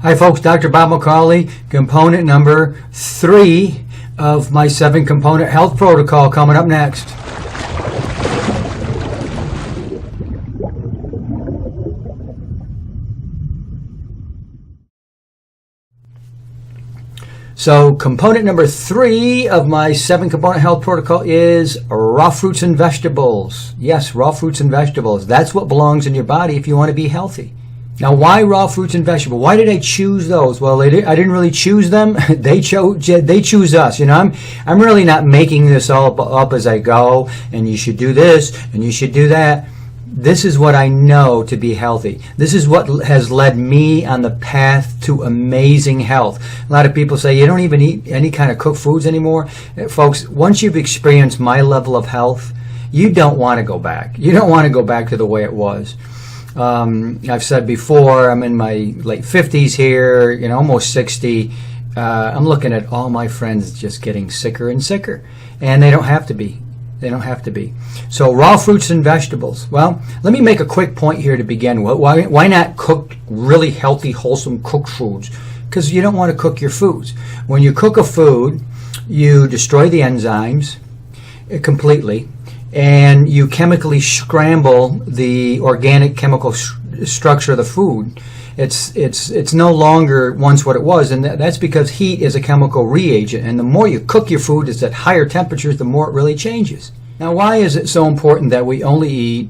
Hi folks, Dr. Bob McCauley, component number 3 of my 7-component health protocol coming up next. So component number 3 of my 7-component health protocol is raw fruits and vegetables. Yes, raw fruits and vegetables. That's what belongs in your body if you want to be healthy. Now, why raw fruits and vegetables? Why did I choose those? Well, I didn't really choose them. They choose us. You know, I'm really not making this all up as I go, and you should do this, and you should do that. This is what I know to be healthy. This is what has led me on the path to amazing health. A lot of people say, you don't even eat any kind of cooked foods anymore. Folks, once you've experienced my level of health, you don't want to go back. You don't want to go back to the way it was. I've said before, I'm in my late 50s here, you know, almost 60. I'm looking at all my friends just getting sicker and sicker, and they don't have to be. They don't have to be. So raw fruits and vegetables. Well, let me make a quick point here to begin with. Why not cook really healthy, wholesome cooked foods? Because you don't want to cook your foods. When you cook a food, you destroy the enzymes completely, and you chemically scramble the organic chemical structure of the food. It's no longer once what it was, and that's because heat is a chemical reagent, and the more you cook your food is at higher temperatures, the more it really changes. Now, why is it so important that we only eat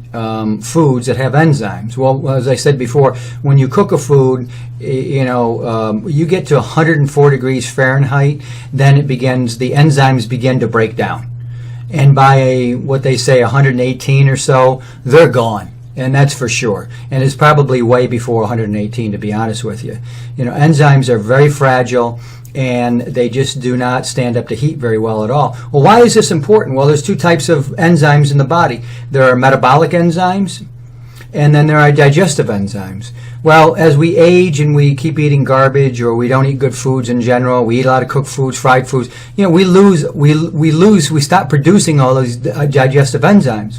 foods that have enzymes? Well, as I said before, when you cook a food, you know, you get to 104 degrees Fahrenheit, then the enzymes begin to break down. And by what they say 118 or so, they're gone. And that's for sure. And it's probably way before 118, to be honest with you. You know, enzymes are very fragile, and they just do not stand up to heat very well at all. Well, why is this important? Well, there's 2 types of enzymes in the body. There are metabolic enzymes, and then there are digestive enzymes. Well, as we age and we keep eating garbage, or we don't eat good foods in general, we eat a lot of cooked foods, fried foods, you know, we stop producing all those digestive enzymes.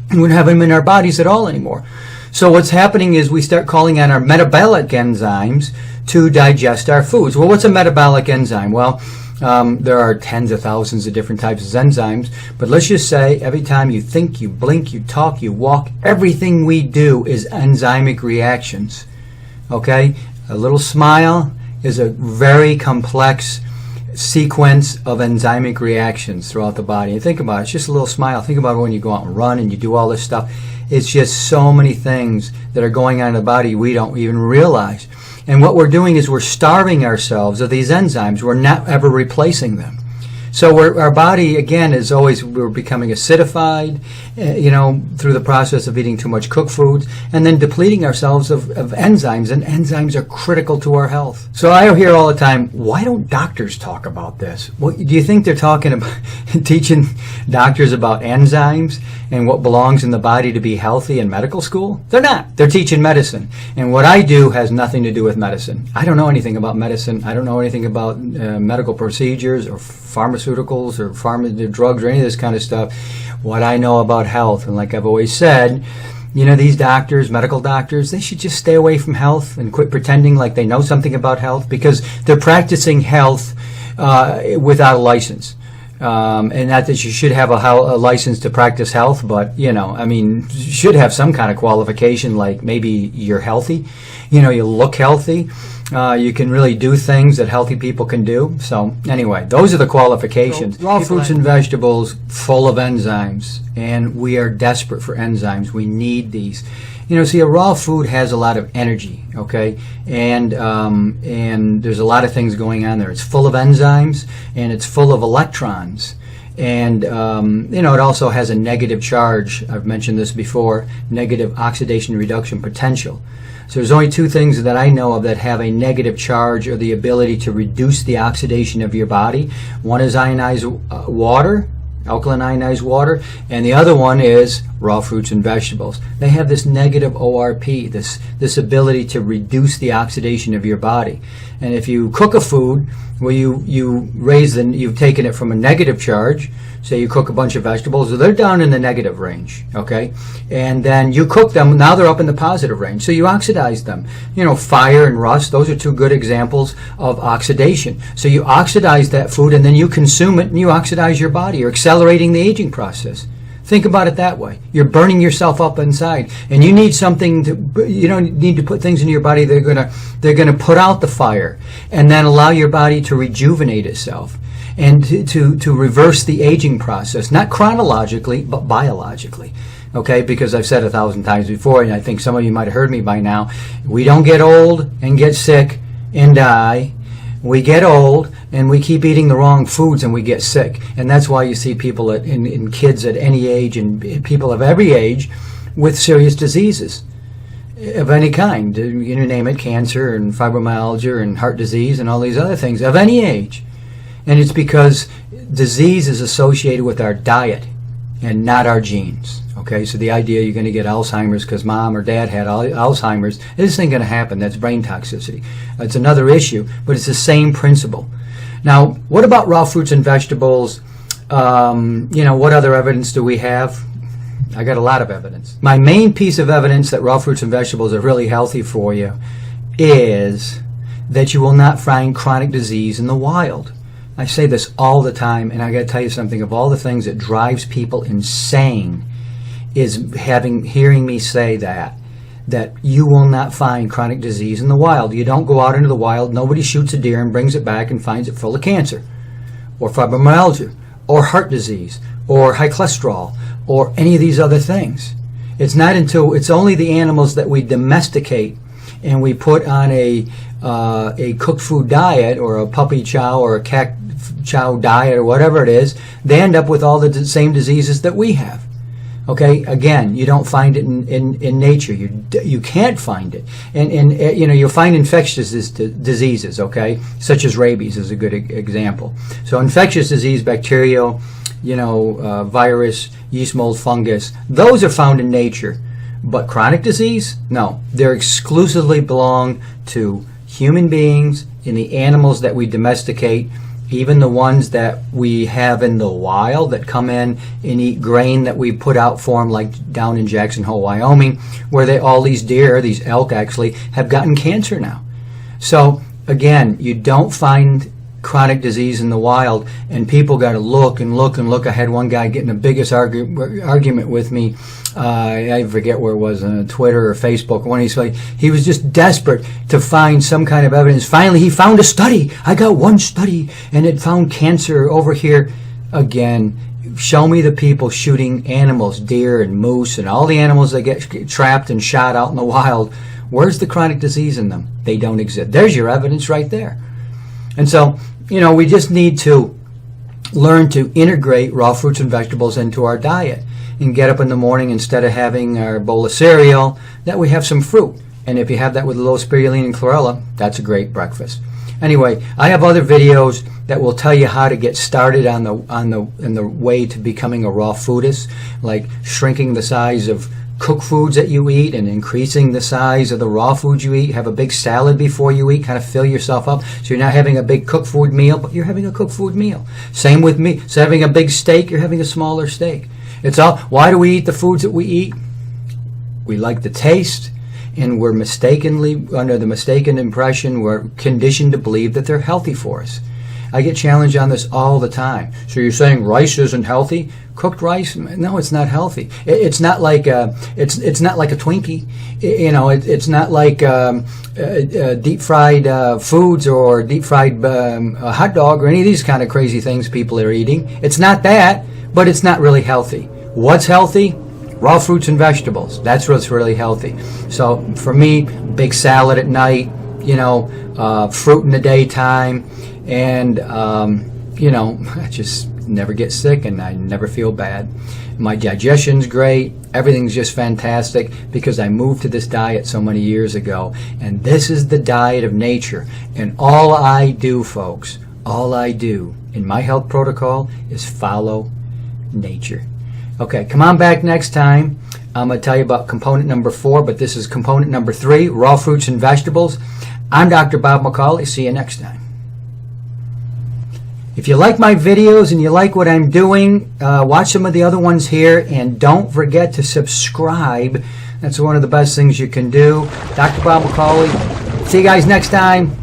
We don't have them in our bodies at all anymore. So what's happening is we start calling on our metabolic enzymes to digest our foods. Well, what's a metabolic enzyme? Well, there are tens of thousands of different types of enzymes, but let's just say every time you think, you blink, you talk, you walk, everything we do is enzymic reactions. Okay? A little smile is a very complex sequence of enzymic reactions throughout the body. And think about it, it's just a little smile. Think about when you go out and run and you do all this stuff. It's just so many things that are going on in the body we don't even realize. And what we're doing is we're starving ourselves of these enzymes. We're not ever replacing them. So our body, again, is always, we're becoming acidified, you know, through the process of eating too much cooked foods, and then depleting ourselves of enzymes, and enzymes are critical to our health. So I hear all the time, why don't doctors talk about this? Well, do you think they're talking about teaching doctors about enzymes and what belongs in the body to be healthy in medical school? They're not. They're teaching medicine. And what I do has nothing to do with medicine. I don't know anything about medicine. I don't know anything about medical procedures or pharmaceuticals or drugs or any of this kind of stuff. What I know about health, and like I've always said, you know, these doctors, medical doctors, they should just stay away from health and quit pretending like they know something about health, because they're practicing health without a license. And not that you should have a license to practice health, but, you know, I mean, you should have some kind of qualification, like maybe you're healthy, you know, you look healthy. You can really do things that healthy people can do. So anyway, those are the qualifications. So, raw fruits and vegetables full of enzymes, and we are desperate for enzymes. We need these. You know, see, a raw food has a lot of energy, okay? And there's a lot of things going on there. It's full of enzymes, and it's full of electrons. And, you know, it also has a negative charge. I've mentioned this before, negative oxidation reduction potential. So there's only 2 things that I know of that have a negative charge or the ability to reduce the oxidation of your body. One is ionized water, alkaline ionized water, and the other one is raw fruits and vegetables. They have this negative ORP, this ability to reduce the oxidation of your body. And if you cook a food where you've taken it from a negative charge, say you cook a bunch of vegetables, they're down in the negative range, okay? And then you cook them, now they're up in the positive range. So you oxidize them. Fire and rust, those are two good examples of oxidation. So you oxidize that food and then you consume it and you oxidize your body. You're accelerating the aging process. Think about it that way. You're burning yourself up inside, and you need something to. You don't need to put things in your body. They're gonna put out the fire, and then allow your body to rejuvenate itself, and to reverse the aging process, not chronologically but biologically. Okay, because I've said 1,000 times before, and I think some of you might have heard me by now. We don't get old and get sick and die. We get old and we keep eating the wrong foods and we get sick. And that's why you see people in kids at any age and people of every age with serious diseases of any kind. You name it, cancer and fibromyalgia and heart disease and all these other things of any age. And it's because disease is associated with our diet and not our genes. Okay, so the idea you're going to get Alzheimer's because mom or dad had Alzheimer's, this isn't going to happen. That's brain toxicity. It's another issue, but it's the same principle. Now, what about raw fruits and vegetables? What other evidence do we have? I got a lot of evidence. My main piece of evidence that raw fruits and vegetables are really healthy for you is that you will not find chronic disease in the wild. I say this all the time, and I got to tell you something. Of all the things that drives people insane is hearing me say that you will not find chronic disease in the wild. You don't go out into the wild, nobody shoots a deer and brings it back and finds it full of cancer or fibromyalgia or heart disease or high cholesterol or any of these other things. It's only the animals that we domesticate and we put on a cooked food diet or a puppy chow or a cat chow diet or whatever it is, they end up with all the same diseases that we have. Okay, again, you don't find it in nature. You can't find it, and you'll find infectious diseases. Okay, such as rabies is a good example. So infectious disease, bacterial, virus, yeast, mold, fungus, those are found in nature. But chronic disease, no, they're exclusively belong to human beings in the animals that we domesticate. Even the ones that we have in the wild that come in and eat grain that we put out for them, like down in Jackson Hole, Wyoming, where all these deer, these elk actually, have gotten cancer now. So again, you don't find chronic disease in the wild, and people got to look and look and look. I had one guy getting the biggest argument with me. I forget where it was, on Twitter or Facebook. When he was just desperate to find some kind of evidence. Finally, he found a study. I got one study, and it found cancer over here. Again, show me the people shooting animals, deer and moose, and all the animals that get trapped and shot out in the wild. Where's the chronic disease in them? They don't exist. There's your evidence right there. And so, we just need to learn to integrate raw fruits and vegetables into our diet and get up in the morning, instead of having our bowl of cereal, that we have some fruit. And if you have that with a little spirulina and chlorella, that's a great breakfast. Anyway, I have other videos that will tell you how to get started on the way to becoming a raw foodist, like shrinking the size of cooked foods that you eat and increasing the size of the raw foods you eat. Have a big salad before you eat, kind of fill yourself up. So you're not having a big cooked food meal, but you're having a cooked food meal. Same with meat. So having a big steak, you're having a smaller steak. Why do we eat the foods that we eat? We like the taste, and we're under the mistaken impression, we're conditioned to believe that they're healthy for us. I get challenged on this all the time. So you're saying rice isn't healthy? Cooked rice? No, it's not healthy. It's not like it's not like a Twinkie. It's not like deep fried foods or deep fried hot dog or any of these kind of crazy things people are eating. It's not that, but it's not really healthy. What's healthy? Raw fruits and vegetables. That's what's really healthy. So for me, big salad at night, fruit in the daytime, and I just never get sick and I never feel bad. My digestion's great. Everything's just fantastic because I moved to this diet so many years ago. And this is the diet of nature. And all I do, folks, all I do in my health protocol is follow nature. Okay, come on back next time. I'm going to tell you about component number 4, but this is component number 3, raw fruits and vegetables. I'm Dr. Bob McCauley. See you next time. If you like my videos and you like what I'm doing, watch some of the other ones here, and don't forget to subscribe. That's one of the best things you can do. Dr. Bob McCauley. See you guys next time.